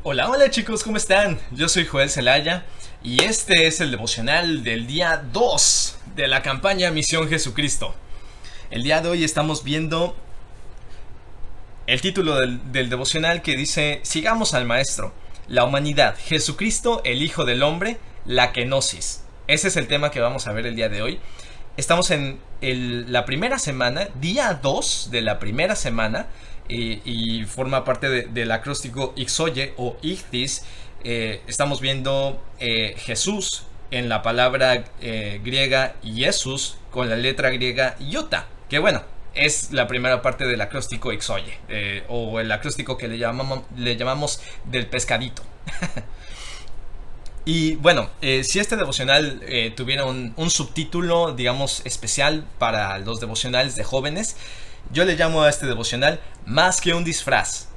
Hola, hola chicos, ¿cómo están? Yo soy Joel Zelaya y este es el devocional del día 2 de la campaña Misión Jesucristo. El día de hoy estamos viendo el título del devocional que dice: Sigamos al Maestro, la humanidad, Jesucristo, el Hijo del Hombre, la kenosis. Ese es el tema que vamos a ver el día de hoy. Estamos en la primera semana, día 2 de la primera semana, y forma parte del acróstico Ixoye o Ichthys. Estamos viendo Jesús en la palabra griega Jesús con la letra griega Iota, que bueno, es la primera parte del acróstico Ixoye, o el acróstico que le llamamos del pescadito. Y bueno, si este devocional tuviera un subtítulo, digamos, especial para los devocionales de jóvenes, yo le llamo a este devocional Más que un disfraz.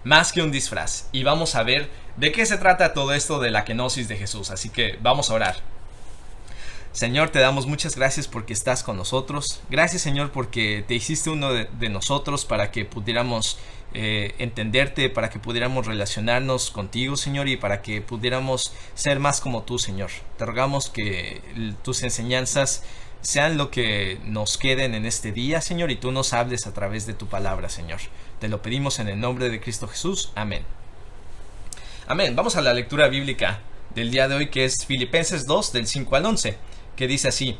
Más que un disfraz. Y vamos a ver de qué se trata todo esto de la kenosis de Jesús. Así que vamos a orar. Señor, te damos muchas gracias porque estás con nosotros. Gracias, Señor, porque te hiciste uno de nosotros para que pudiéramos entenderte, para que pudiéramos relacionarnos contigo, Señor, y para que pudiéramos ser más como tú, Señor. Te rogamos que tus enseñanzas sean lo que nos queden en este día, Señor, y tú nos hables a través de tu palabra, Señor. Te lo pedimos en el nombre de Cristo Jesús. Amén. Amén. Vamos a la lectura bíblica del día de hoy, que es Filipenses 2, del 5 al 11, que dice así: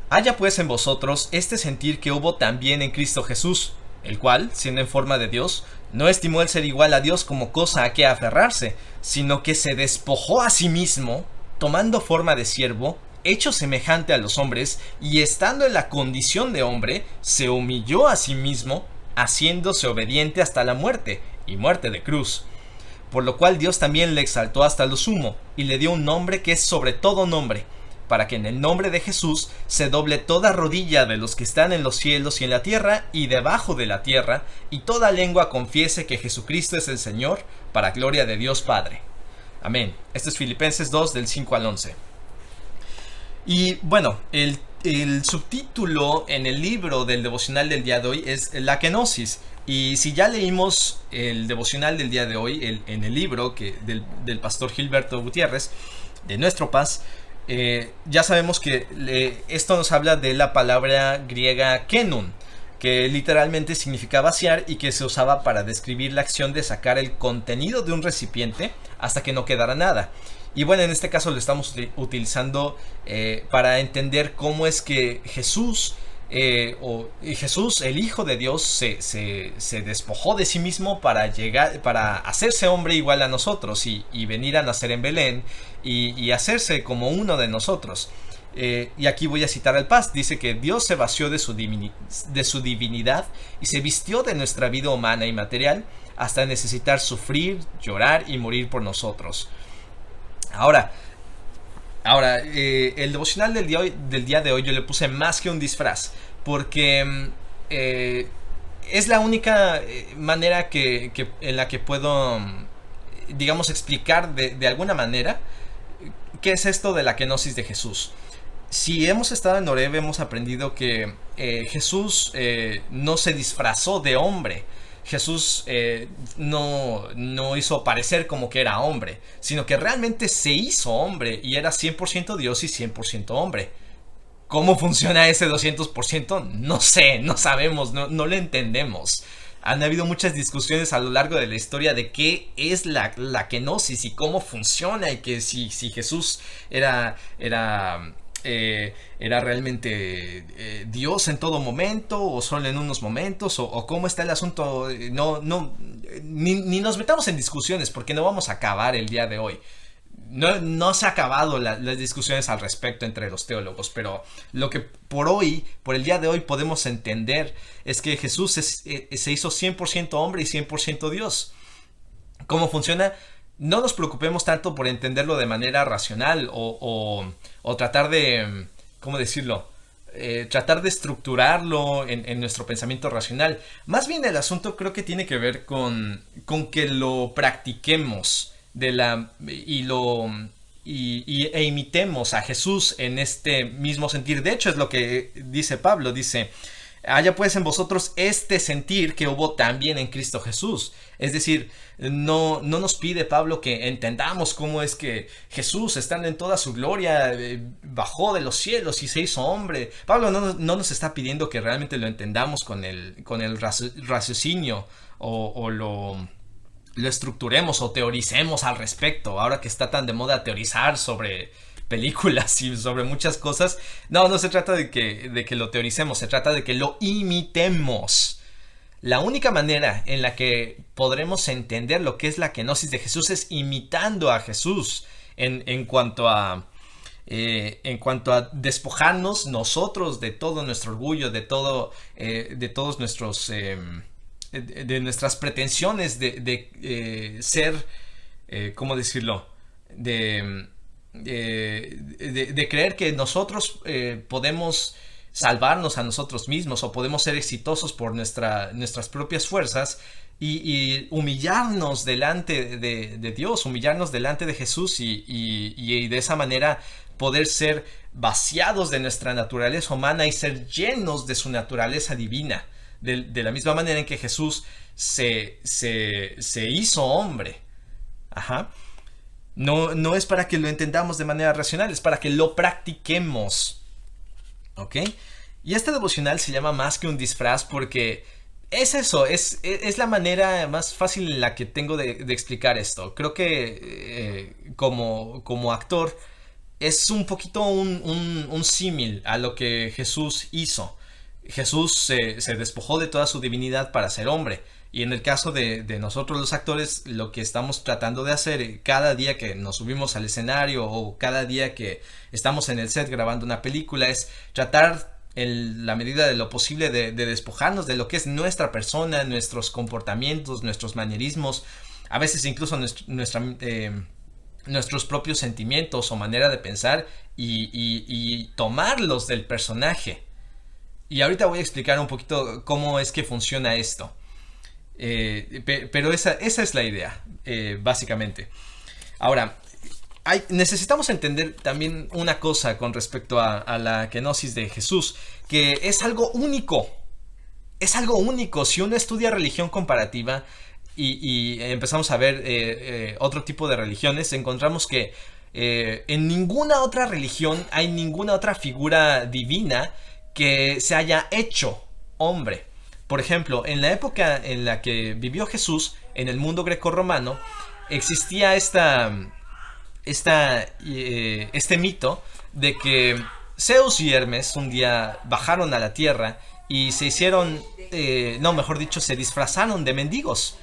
Haya pues en vosotros este sentir que hubo también en Cristo Jesús, el cual, siendo en forma de Dios, no estimó el ser igual a Dios como cosa a que aferrarse, sino que se despojó a sí mismo, tomando forma de siervo, hecho semejante a los hombres, y estando en la condición de hombre, se humilló a sí mismo, haciéndose obediente hasta la muerte, y muerte de cruz. Por lo cual Dios también le exaltó hasta lo sumo, y le dio un nombre que es sobre todo nombre, para que en el nombre de Jesús se doble toda rodilla de los que están en los cielos y en la tierra y debajo de la tierra, y toda lengua confiese que Jesucristo es el Señor, para gloria de Dios Padre. Amén. Esto es Filipenses 2 del 5 al 11. Y bueno, el subtítulo en el libro del devocional del día de hoy es la kenosis. Y si ya leímos el devocional del día de hoy en el libro del pastor Gilberto Gutiérrez, de Nuestro Paz, ya sabemos que esto nos habla de la palabra griega kenun, que literalmente significa vaciar y que se usaba para describir la acción de sacar el contenido de un recipiente hasta que no quedara nada. Y bueno, en este caso lo estamos utilizando para entender cómo es que Jesús, Jesús, el Hijo de Dios, se despojó de sí mismo para hacerse hombre igual a nosotros y venir a nacer en Belén y hacerse como uno de nosotros. Y aquí voy a citar al Paz. Dice que Dios se vació de su divinidad y se vistió de nuestra vida humana y material hasta necesitar sufrir, llorar y morir por nosotros. Ahora, el devocional del día de hoy yo le puse más que un disfraz, porque es la única manera en la que puedo, digamos, explicar de alguna manera qué es esto de la kenosis de Jesús. Si hemos estado en Oreb, hemos aprendido que Jesús no se disfrazó de hombre. Jesús no hizo parecer como que era hombre, sino que realmente se hizo hombre y era 100% Dios y 100% hombre. ¿Cómo funciona ese 200%? No sé, no sabemos, no lo entendemos. Han habido muchas discusiones a lo largo de la historia de qué es la kenosis y cómo funciona, y que si Jesús era realmente Dios en todo momento o solo en unos momentos, o cómo está el asunto. Ni nos metamos en discusiones porque no vamos a acabar el día de hoy. No se ha acabado las discusiones al respecto entre los teólogos, pero lo que por el día de hoy podemos entender es que Jesús se hizo 100% hombre y 100% Dios. ¿Cómo funciona? No nos preocupemos tanto por entenderlo de manera racional o tratar de, ¿cómo decirlo? Tratar de estructurarlo en nuestro pensamiento racional. Más bien el asunto creo que tiene que ver con que lo practiquemos e imitemos a Jesús en este mismo sentir. De hecho, es lo que dice Pablo. Dice: haya pues en vosotros este sentir que hubo también en Cristo Jesús. Es decir, no nos pide Pablo que entendamos cómo es que Jesús, estando en toda su gloria, bajó de los cielos y se hizo hombre. Pablo no nos está pidiendo que realmente lo entendamos con el raciocinio o lo estructuremos o teoricemos al respecto. Ahora que está tan de moda teorizar sobre películas y sobre muchas cosas, no se trata de que lo teoricemos, se trata de que lo imitemos. La única manera en la que podremos entender lo que es la kenosis de Jesús es imitando a Jesús en cuanto a despojarnos nosotros de todo nuestro orgullo, de todos nuestros de nuestras pretensiones de ser, ¿cómo decirlo? De creer que nosotros podemos salvarnos a nosotros mismos o podemos ser exitosos por nuestras propias fuerzas y humillarnos delante de Dios, humillarnos delante de Jesús y de esa manera poder ser vaciados de nuestra naturaleza humana y ser llenos de su naturaleza divina, de la misma manera en que Jesús se hizo hombre. Ajá. No es para que lo entendamos de manera racional, es para que lo practiquemos. ¿Ok? Y este devocional se llama Más que un disfraz porque es eso, es la manera más fácil en la que tengo de explicar esto. Creo que como actor es un poquito un símil a lo que Jesús hizo. Jesús se despojó de toda su divinidad para ser hombre. Y en el caso de nosotros los actores, lo que estamos tratando de hacer cada día que nos subimos al escenario o cada día que estamos en el set grabando una película es tratar en la medida de lo posible de despojarnos de lo que es nuestra persona, nuestros comportamientos, nuestros manierismos, a veces incluso nuestros propios sentimientos o manera de pensar y tomarlos del personaje. Y ahorita voy a explicar un poquito cómo es que funciona esto. Pero esa es la idea, básicamente. Ahora, necesitamos entender también una cosa con respecto a la kenosis de Jesús, que es algo único. Es algo único. Si uno estudia religión comparativa y empezamos a ver otro tipo de religiones, encontramos que en ninguna otra religión hay ninguna otra figura divina que se haya hecho hombre. Por ejemplo, en la época en la que vivió Jesús, en el mundo grecorromano, existía este mito de que Zeus y Hermes un día bajaron a la tierra y se hicieron, se disfrazaron de mendigos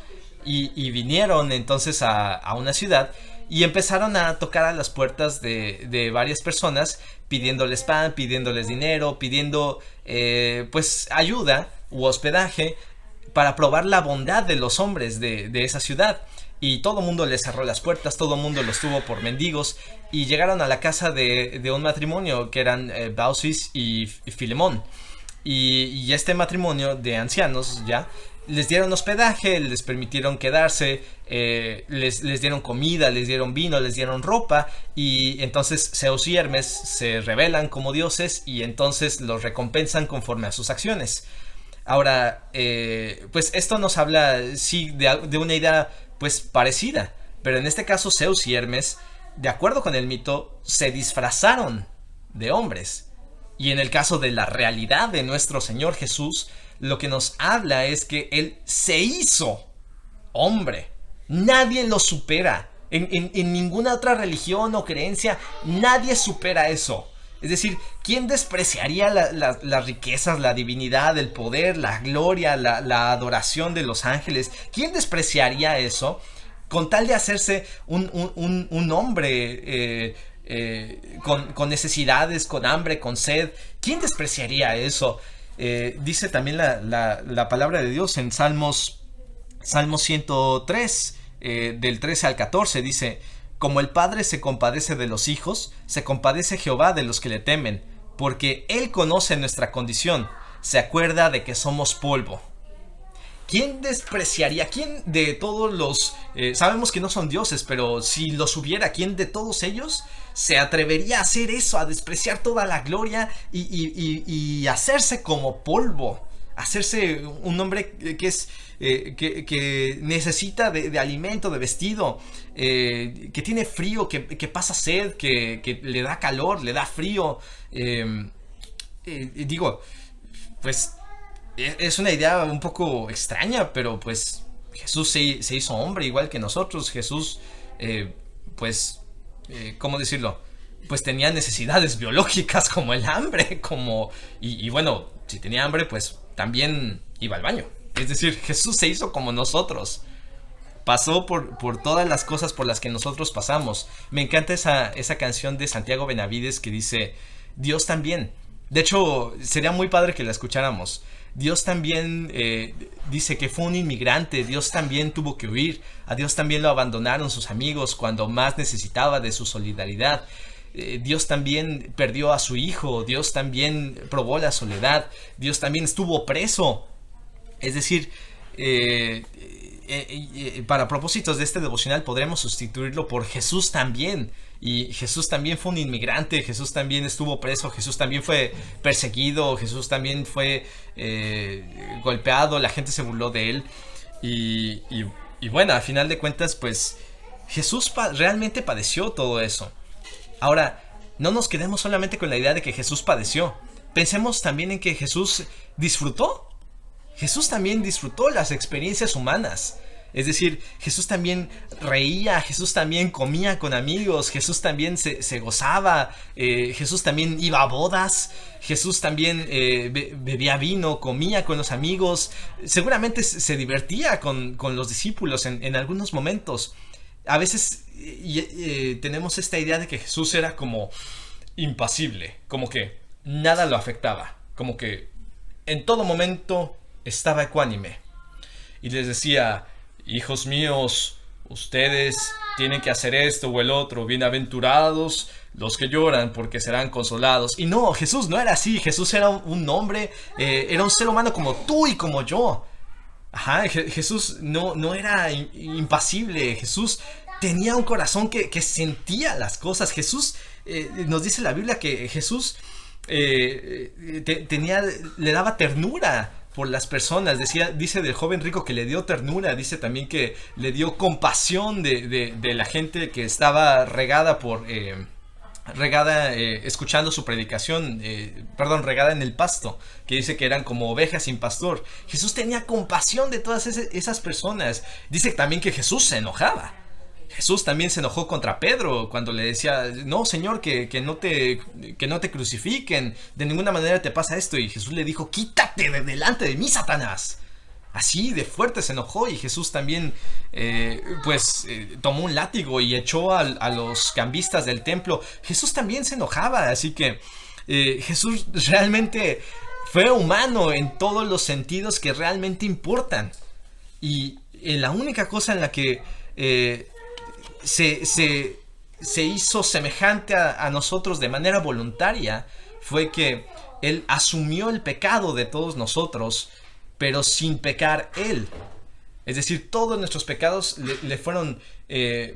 y vinieron entonces a una ciudad y empezaron a tocar a las puertas de varias personas pidiéndoles pan, pidiéndoles dinero, pidiendo pues ayuda u hospedaje para probar la bondad de los hombres de esa ciudad. Y todo el mundo les cerró las puertas, todo el mundo los tuvo por mendigos y llegaron a la casa de un matrimonio que eran Baucis y Filemón. Y este matrimonio de ancianos ya les dieron hospedaje, les permitieron quedarse, les dieron comida, les dieron vino, les dieron ropa. Y entonces Zeus y Hermes se revelan como dioses y entonces los recompensan conforme a sus acciones. Ahora, pues esto nos habla, sí, de una idea pues parecida, pero en este caso Zeus y Hermes, de acuerdo con el mito, se disfrazaron de hombres. Y en el caso de la realidad de nuestro Señor Jesús, lo que nos habla es que Él se hizo hombre. Nadie lo supera. En ninguna otra religión o creencia, nadie supera eso. Es decir, ¿quién despreciaría las riquezas, la divinidad, el poder, la gloria, la adoración de los ángeles? ¿Quién despreciaría eso con tal de hacerse un hombre con necesidades, con hambre, con sed? ¿Quién despreciaría eso? Dice también la palabra de Dios en Salmo 103, del 13 al 14, dice: como el Padre se compadece de los hijos, se compadece Jehová de los que le temen, porque Él conoce nuestra condición, se acuerda de que somos polvo. ¿Quién despreciaría? ¿Quién de todos los... sabemos que no son dioses, pero si los hubiera, ¿quién de todos ellos se atrevería a hacer eso, a despreciar toda la gloria y hacerse como polvo? hacerse un hombre que es que necesita de alimento, de vestido, que tiene frío, que pasa sed, que le da calor, le da frío. Digo, pues es una idea un poco extraña, pero pues Jesús se hizo hombre igual que nosotros. Jesús, pues, ¿cómo decirlo? Pues tenía necesidades biológicas como el hambre, y bueno, si tenía hambre, pues también iba al baño. Es decir, Jesús se hizo como nosotros. Pasó por todas las cosas por las que nosotros pasamos. Me encanta esa canción de Santiago Benavides que dice, Dios también. De hecho, sería muy padre que la escucháramos. Dios también dice que fue un inmigrante. Dios también tuvo que huir. A Dios también lo abandonaron sus amigos cuando más necesitaba de su solidaridad. Dios también perdió a su hijo. Dios también probó la soledad. Dios también estuvo preso. Es decir, para propósitos de este devocional podremos sustituirlo por Jesús también. Y Jesús también fue un inmigrante, Jesús también estuvo preso, Jesús también fue perseguido, Jesús también fue golpeado, la gente se burló de él. Y bueno, a final de cuentas, pues Jesús realmente padeció todo eso. Ahora, no nos quedemos solamente con la idea de que Jesús padeció. Pensemos también en que Jesús disfrutó. Jesús también disfrutó las experiencias humanas. Es decir, Jesús también reía, Jesús también comía con amigos, Jesús también se gozaba, Jesús también iba a bodas, Jesús también bebía vino, comía con los amigos, seguramente se divertía con los discípulos en algunos momentos. A veces tenemos esta idea de que Jesús era como impasible, como que nada lo afectaba, como que en todo momento estaba ecuánime y les decía: hijos míos, ustedes tienen que hacer esto o el otro, bienaventurados los que lloran porque serán consolados. Y no, Jesús no era así. Jesús era un hombre, era un ser humano como tú y como yo. Ajá, Jesús no era impasible. Jesús tenía un corazón que sentía las cosas. Jesús, nos dice la Biblia que Jesús le daba ternura por las personas. Dice del joven rico que le dio ternura. Dice también que le dio compasión de la gente que estaba regada escuchando su predicación, regada en el pasto, que dice que eran como ovejas sin pastor. Jesús tenía compasión de todas esas personas. Dice también que Jesús se enojaba. Jesús también se enojó contra Pedro cuando le decía: no, Señor, que no te crucifiquen, de ninguna manera te pasa esto. Y Jesús le dijo: quítate de delante de mí, Satanás. Así de fuerte se enojó. Y Jesús también tomó un látigo y echó a los cambistas del templo. Jesús también se enojaba. Así que Jesús realmente fue humano en todos los sentidos que realmente importan. Y la única cosa en la que se hizo semejante a nosotros de manera voluntaria fue que Él asumió el pecado de todos nosotros, pero sin pecar Él. Es decir, todos nuestros pecados le fueron,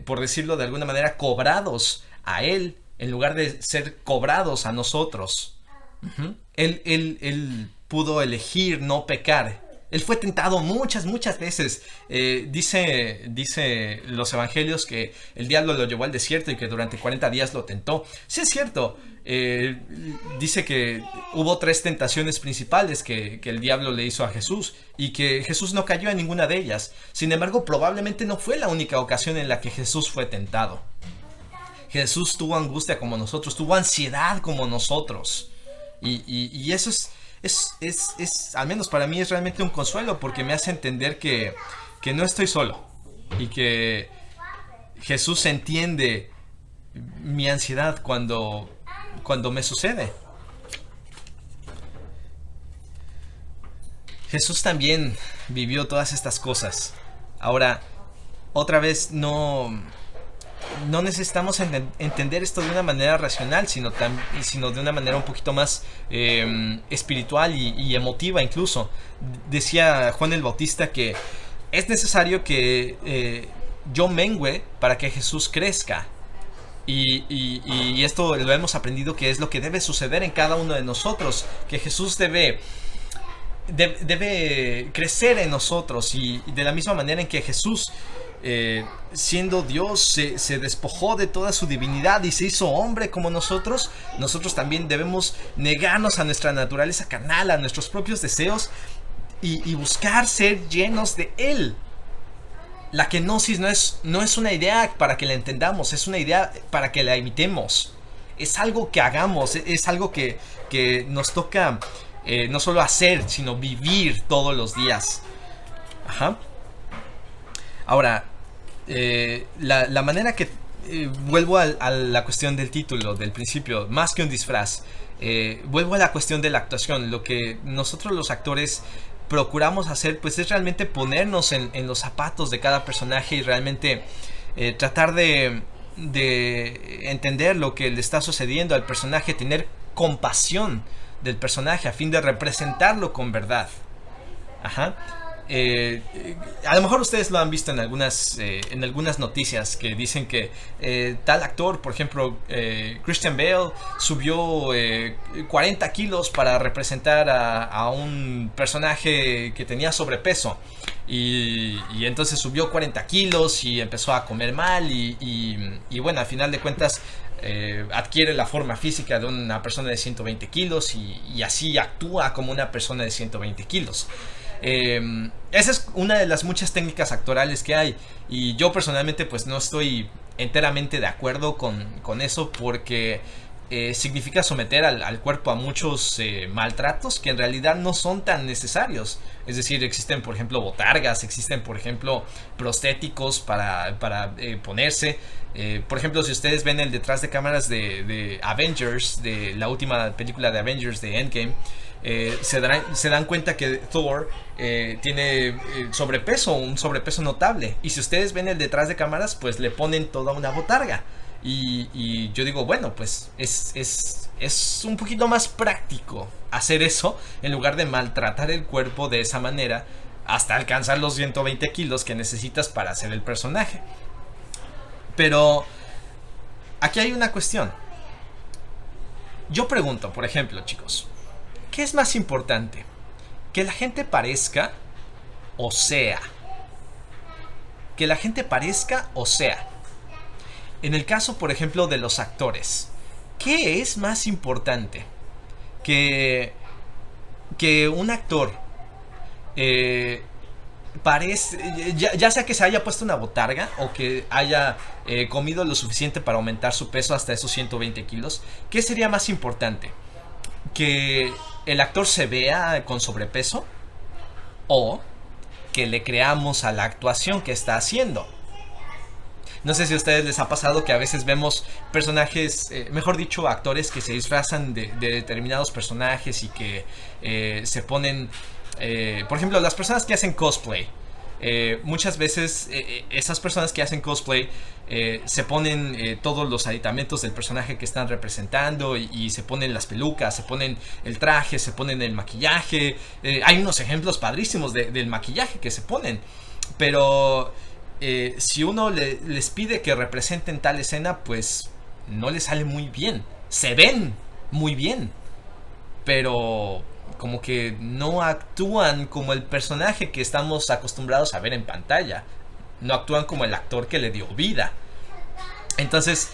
por decirlo de alguna manera, cobrados a Él en lugar de ser cobrados a nosotros. Uh-huh. Él pudo elegir no pecar. Él fue tentado muchas veces. Dice los evangelios que el diablo lo llevó al desierto y que durante 40 días lo tentó. Sí, es cierto. Dice que hubo 3 tentaciones principales que el diablo le hizo a Jesús y que Jesús no cayó en ninguna de ellas. Sin embargo, probablemente no fue la única ocasión en la que Jesús fue tentado. Jesús tuvo angustia como nosotros, tuvo ansiedad como nosotros. Y eso es, al menos para mí, es realmente un consuelo, porque me hace entender que no estoy solo y que Jesús entiende mi ansiedad cuando me sucede. Jesús también vivió todas estas cosas. Ahora, otra vez, no necesitamos entender esto de una manera racional, sino de una manera un poquito más espiritual y emotiva incluso. Decía Juan el Bautista que es necesario que yo mengüe para que Jesús crezca. Y esto lo hemos aprendido que es lo que debe suceder en cada uno de nosotros, que Jesús debe debe crecer en nosotros, y de la misma manera en que Jesús, siendo Dios, se despojó de toda su divinidad y se hizo hombre como nosotros, nosotros también debemos negarnos a nuestra naturaleza carnal, a nuestros propios deseos, y buscar ser llenos de Él. La kenosis no es una idea para que la entendamos, es una idea para que la imitemos. Es algo que hagamos, es algo que nos toca no solo hacer, sino vivir todos los días. Ajá. Ahora, la manera que... vuelvo a la cuestión del título, del principio, más que un disfraz. Vuelvo a la cuestión de la actuación. Lo que nosotros los actores procuramos hacer, pues, es realmente ponernos en los zapatos de cada personaje y realmente tratar de entender lo que le está sucediendo al personaje, tener compasión del personaje a fin de representarlo con verdad. Ajá. A lo mejor ustedes lo han visto en algunas noticias que dicen que tal actor, por ejemplo, Christian Bale, subió 40 kilos para representar a un personaje que tenía sobrepeso. Y entonces subió 40 kilos y empezó a comer mal y bueno, al final de cuentas adquiere la forma física de una persona de 120 kilos y así actúa como una persona de 120 kilos. Esa es una de las muchas técnicas actorales que hay, y yo personalmente pues no estoy enteramente de acuerdo con eso, porque significa someter al cuerpo a muchos maltratos que en realidad no son tan necesarios. Es decir, existen por ejemplo botargas, existen por ejemplo prostéticos para ponerse. Por ejemplo, si ustedes ven el detrás de cámaras de Avengers, de la última película de Avengers, de Endgame, se dan cuenta que Thor tiene sobrepeso, un sobrepeso notable. Y si ustedes ven el detrás de cámaras, pues le ponen toda una botarga. Y yo digo, bueno, pues es un poquito más práctico hacer eso en lugar de maltratar el cuerpo de esa manera hasta alcanzar los 120 kilos que necesitas para hacer el personaje. Pero aquí hay una cuestión. Yo pregunto, por ejemplo, chicos, ¿qué es más importante? ¿Que la gente parezca o sea? Que la gente parezca o sea. En el caso, por ejemplo, de los actores, ¿qué es más importante? Que un actor ya sea que se haya puesto una botarga o que haya comido lo suficiente para aumentar su peso hasta esos 120 kilos, ¿qué sería más importante? ¿Que el actor se vea con sobrepeso o que le creamos a la actuación que está haciendo? No sé si a ustedes les ha pasado que a veces vemos personajes, mejor dicho, actores que se disfrazan de determinados personajes y que se ponen, por ejemplo, las personas que hacen cosplay. Muchas veces esas personas que hacen cosplay se ponen todos los aditamentos del personaje que están representando y se ponen las pelucas, se ponen el traje, se ponen el maquillaje. Hay unos ejemplos padrísimos del maquillaje que se ponen, pero si uno les pide que representen tal escena, pues no les sale muy bien. Se ven muy bien, pero como que no actúan como el personaje que estamos acostumbrados a ver en pantalla. No actúan como el actor que le dio vida. Entonces,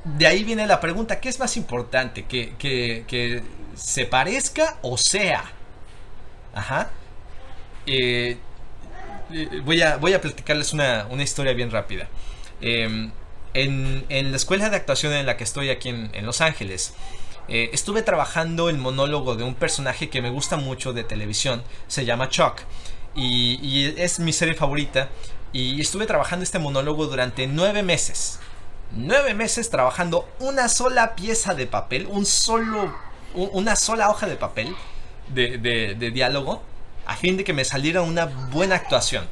de ahí viene la pregunta: ¿qué es más importante? ¿Que se parezca o sea? Ajá. Voy a platicarles una historia bien rápida. En la escuela de actuación en la que estoy aquí en Los Ángeles, estuve trabajando el monólogo de un personaje que me gusta mucho de televisión. Se llama Chuck y es mi serie favorita. Y estuve trabajando este monólogo durante 9 meses. 9 meses trabajando una sola pieza de papel, una sola hoja de papel de diálogo, a fin de que me saliera una buena actuación.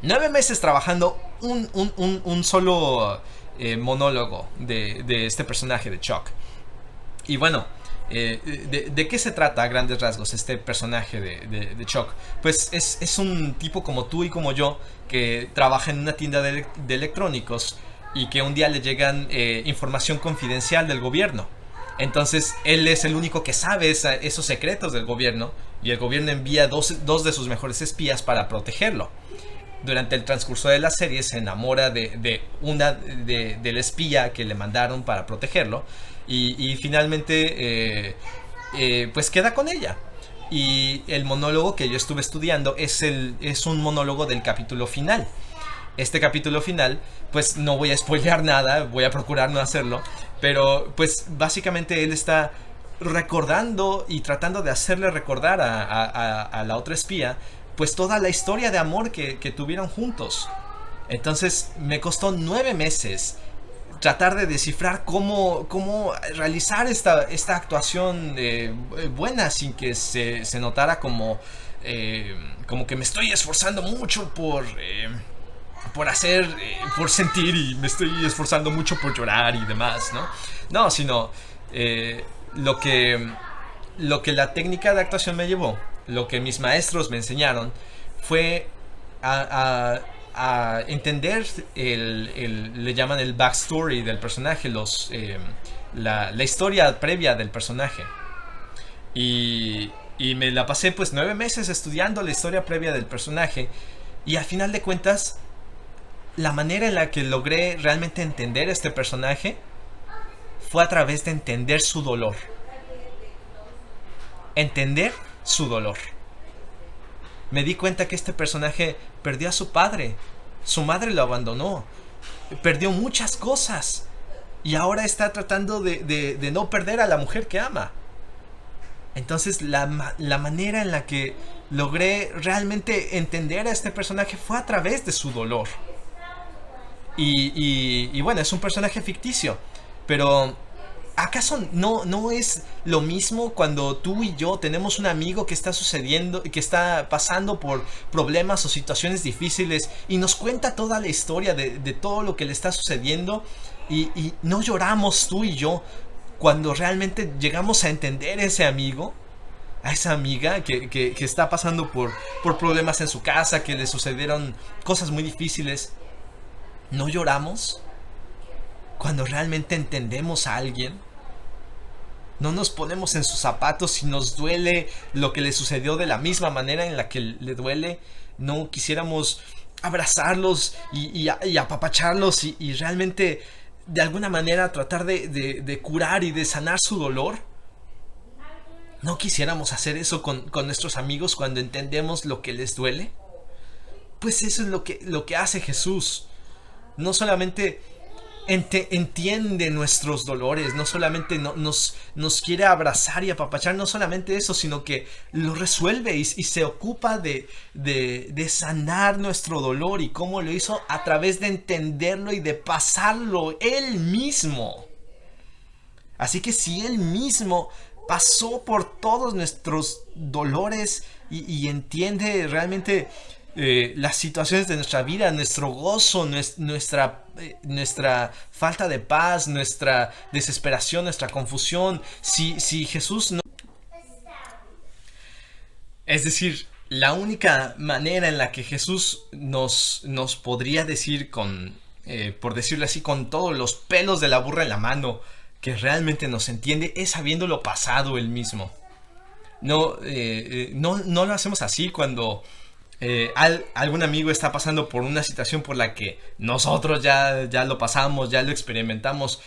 9 meses trabajando un solo monólogo de este personaje de Chuck. Y bueno, ¿de qué se trata a grandes rasgos este personaje de Chuck? Pues es un tipo como tú y como yo, que trabaja en una tienda de electrónicos y que un día le llegan información confidencial del gobierno. Entonces él es el único que sabe esos secretos del gobierno y el gobierno envía dos de sus mejores espías para protegerlo. Durante el transcurso de la serie se enamora del espía que le mandaron para protegerlo y finalmente pues queda con ella. Y el monólogo que yo estuve estudiando es un monólogo del capítulo final. Este capítulo final, pues no voy a spoilear nada, voy a procurar no hacerlo, pero pues básicamente él está recordando y tratando de hacerle recordar a la otra espía pues toda la historia de amor que tuvieron juntos. Entonces me costó 9 meses tratar de descifrar cómo realizar esta actuación buena sin que se notara como que me estoy esforzando mucho por hacer, por sentir, y me estoy esforzando mucho por llorar y demás, ¿no? No, sino lo que la técnica de actuación me llevó, lo que mis maestros me enseñaron, fue a entender le llaman el backstory del personaje, la historia previa del personaje. Y me la pasé pues 9 meses estudiando la historia previa del personaje, y al final de cuentas la manera en la que logré realmente entender este personaje fue a través de entender su dolor. Entender su dolor. Me di cuenta que este personaje perdió a su padre. Su madre lo abandonó. Perdió muchas cosas. Y ahora está tratando de no perder a la mujer que ama. Entonces la manera en la que logré realmente entender a este personaje fue a través de su dolor. Y bueno, es un personaje ficticio, pero ¿acaso no es lo mismo cuando tú y yo tenemos un amigo que está pasando por problemas o situaciones difíciles y nos cuenta toda la historia de todo lo que le está sucediendo, y no lloramos tú y yo cuando realmente llegamos a entender a ese amigo, a esa amiga que está pasando por problemas en su casa, que le sucedieron cosas muy difíciles? ¿No lloramos cuando realmente entendemos a alguien? ¿No nos ponemos en sus zapatos y nos duele lo que le sucedió de la misma manera en la que le duele? ¿No quisiéramos abrazarlos y apapacharlos y realmente de alguna manera tratar de curar y de sanar su dolor? ¿No quisiéramos hacer eso con nuestros amigos cuando entendemos lo que les duele? Pues eso es lo que hace Jesús. No solamente entiende nuestros dolores, no solamente nos quiere abrazar y apapachar, no solamente eso, sino que lo resuelve y se ocupa de sanar nuestro dolor. ¿Y cómo lo hizo? A través de entenderlo y de pasarlo Él mismo. Así que si Él mismo pasó por todos nuestros dolores y entiende realmente las situaciones de nuestra vida, nuestro gozo, nuestra falta de paz, nuestra desesperación, nuestra confusión, si Jesús no... Es decir, la única manera en la que Jesús nos podría decir por decirlo así, con todos los pelos de la burra en la mano, que realmente nos entiende, es habiéndolo pasado Él mismo. No lo hacemos así cuando algún amigo está pasando por una situación por la que nosotros ya lo pasamos, ya lo experimentamos.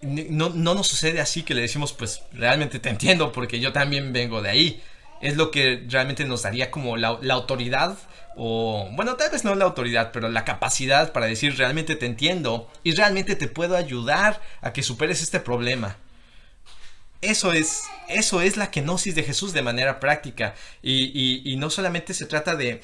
No nos sucede así que le decimos, pues realmente te entiendo porque yo también vengo de ahí. Es lo que realmente nos daría como la autoridad, o bueno, tal vez no la autoridad, pero la capacidad para decir realmente te entiendo y realmente te puedo ayudar a que superes este problema. Eso es la kenosis de Jesús de manera práctica. Y no solamente se trata de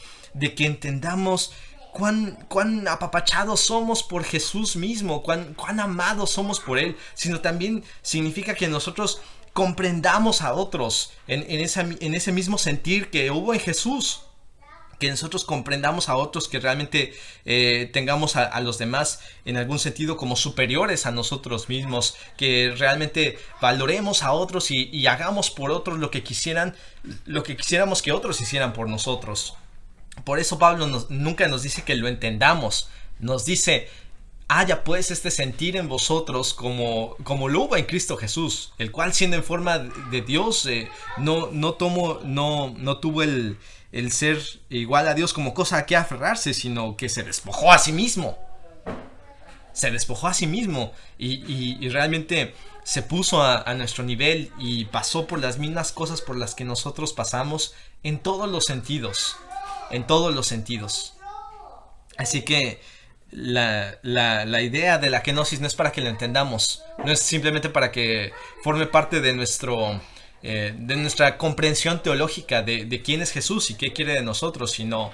que entendamos cuán apapachados somos por Jesús mismo, cuán amados somos por Él, sino también significa que nosotros comprendamos a otros en ese mismo sentir que hubo en Jesús. Que nosotros comprendamos a otros, que realmente tengamos a los demás en algún sentido como superiores a nosotros mismos, que realmente valoremos a otros y hagamos por otros lo que quisiéramos que otros hicieran por nosotros. Por eso Pablo nunca nos dice que lo entendamos, nos dice haya pues este sentir en vosotros como lo hubo en Cristo Jesús, el cual siendo en forma de Dios, no tuvo el ser igual a Dios como cosa a que aferrarse, sino que se despojó a sí mismo. Se despojó a sí mismo y realmente se puso a nuestro nivel y pasó por las mismas cosas por las que nosotros pasamos en todos los sentidos. En todos los sentidos. Así que la idea de la kenosis no es para que lo entendamos, no es simplemente para que forme parte de nuestra comprensión teológica de quién es Jesús y qué quiere de nosotros, sino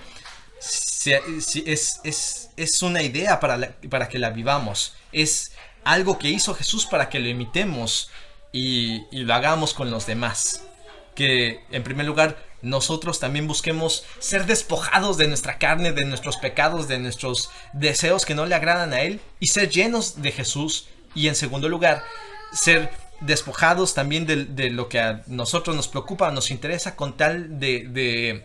es una idea para que la vivamos, es algo que hizo Jesús para que lo imitemos y lo hagamos con los demás. Que en primer lugar nosotros también busquemos ser despojados de nuestra carne, de nuestros pecados, de nuestros deseos que no le agradan a Él, y ser llenos de Jesús. Y en segundo lugar, ser despojados también de lo que a nosotros nos preocupa, nos interesa, con tal de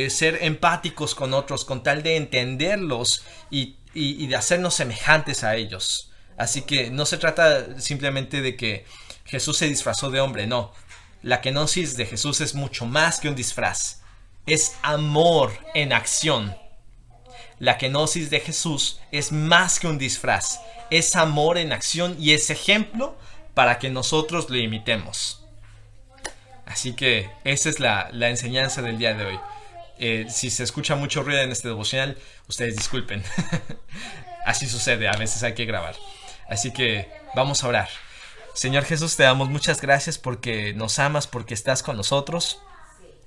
ser empáticos con otros, con tal de entenderlos y de hacernos semejantes a ellos. Así que no se trata simplemente de que Jesús se disfrazó de hombre, no. La kenosis de Jesús es mucho más que un disfraz. Es amor en acción. La kenosis de Jesús es más que un disfraz. Es amor en acción y es ejemplo para que nosotros lo imitemos. Así que esa es la enseñanza del día de hoy. Si se escucha mucho ruido en este devocional, ustedes disculpen. Así sucede, a veces hay que grabar. Así que vamos a orar. Señor Jesús, te damos muchas gracias porque nos amas, porque estás con nosotros.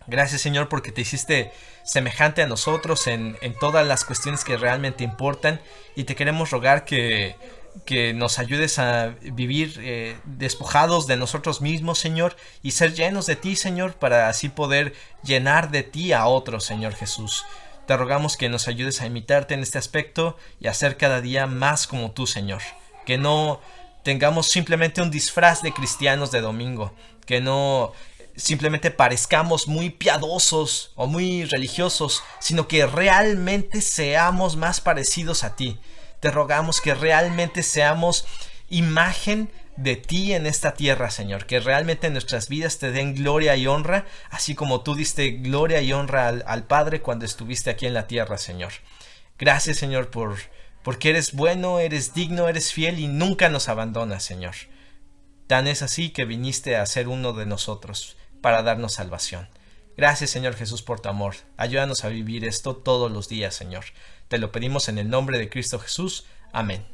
Gracias, Señor, porque te hiciste semejante a nosotros en todas las cuestiones que realmente importan. Y te queremos rogar que nos ayudes a vivir despojados de nosotros mismos, Señor, y ser llenos de ti, Señor, para así poder llenar de ti a otros, Señor Jesús. Te rogamos que nos ayudes a imitarte en este aspecto y a ser cada día más como tú, Señor. Que no tengamos simplemente un disfraz de cristianos de domingo, que no simplemente parezcamos muy piadosos o muy religiosos, sino que realmente seamos más parecidos a ti. Te rogamos que realmente seamos imagen de ti en esta tierra, Señor, que realmente nuestras vidas te den gloria y honra, así como tú diste gloria y honra al Padre cuando estuviste aquí en la tierra, Señor. Gracias, Señor, porque eres bueno, eres digno, eres fiel y nunca nos abandonas, Señor. Tan es así que viniste a ser uno de nosotros para darnos salvación. Gracias, Señor Jesús, por tu amor. Ayúdanos a vivir esto todos los días, Señor. Te lo pedimos en el nombre de Cristo Jesús. Amén.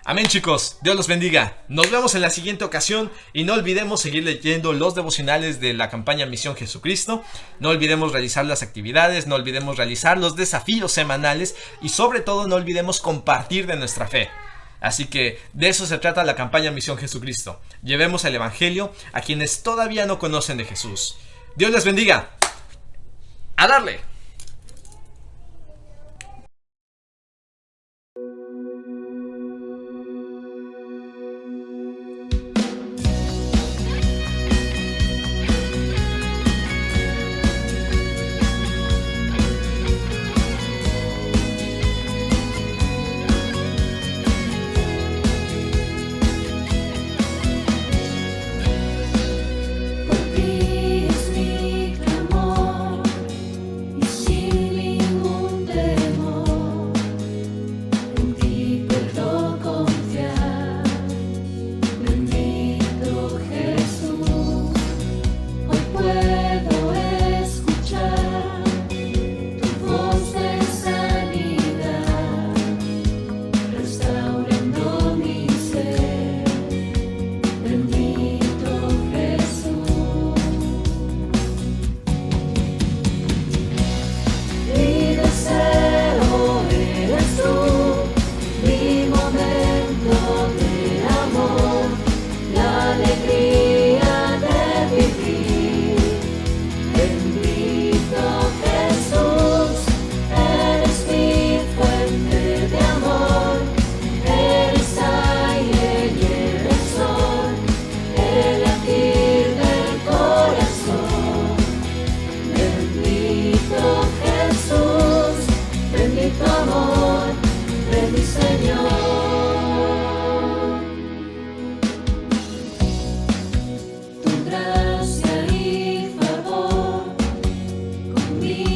Amén, chicos. Dios los bendiga. Nos vemos en la siguiente ocasión y no olvidemos seguir leyendo los devocionales de la campaña Misión Jesucristo. No olvidemos realizar las actividades, no olvidemos realizar los desafíos semanales y sobre todo no olvidemos compartir de nuestra fe. Así que de eso se trata la campaña Misión Jesucristo. Llevemos el Evangelio a quienes todavía no conocen de Jesús. Dios les bendiga. ¡A darle!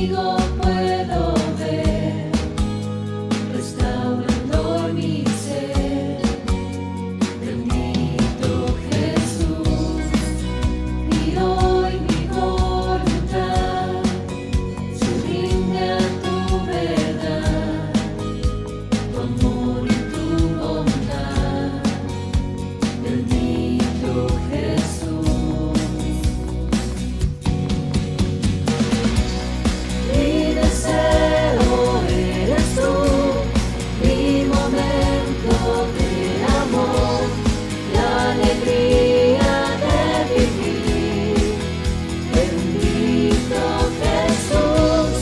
contigo puedo ver, restaurando mi ser. Bendito Jesús, y hoy mi voluntad se rinde a tu verdad, tu amor y tu bondad. Bendito Jesús. Mi deseo eres tú, mi momento de amor, la alegría de vivir. Bendito Jesús,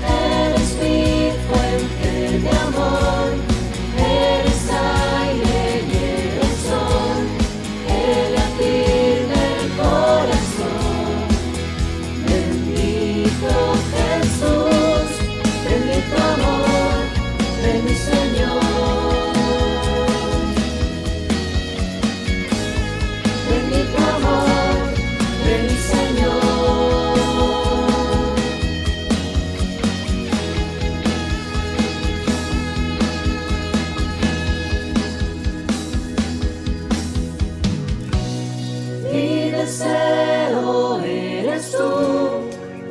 eres mi fuente de amor, eres aire y eres sol, el latir del corazón. Bendito Jesús, ven mi tu amor, ven mi Señor. Ven mi tu amor, ven mi Señor. Mi deseo eres tú,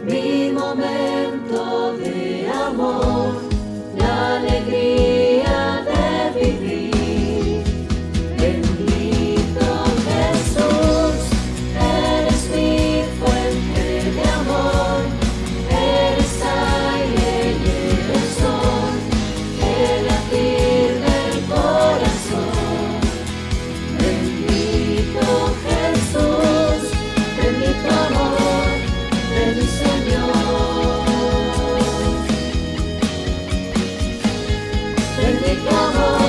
mi momento de amor, la alegría de vivir. Bendito Jesús, eres mi fuente de amor, eres aire y eres sol, el latir del corazón. Bendito Jesús, bendito amor, ven mi Señor. Bendito amor.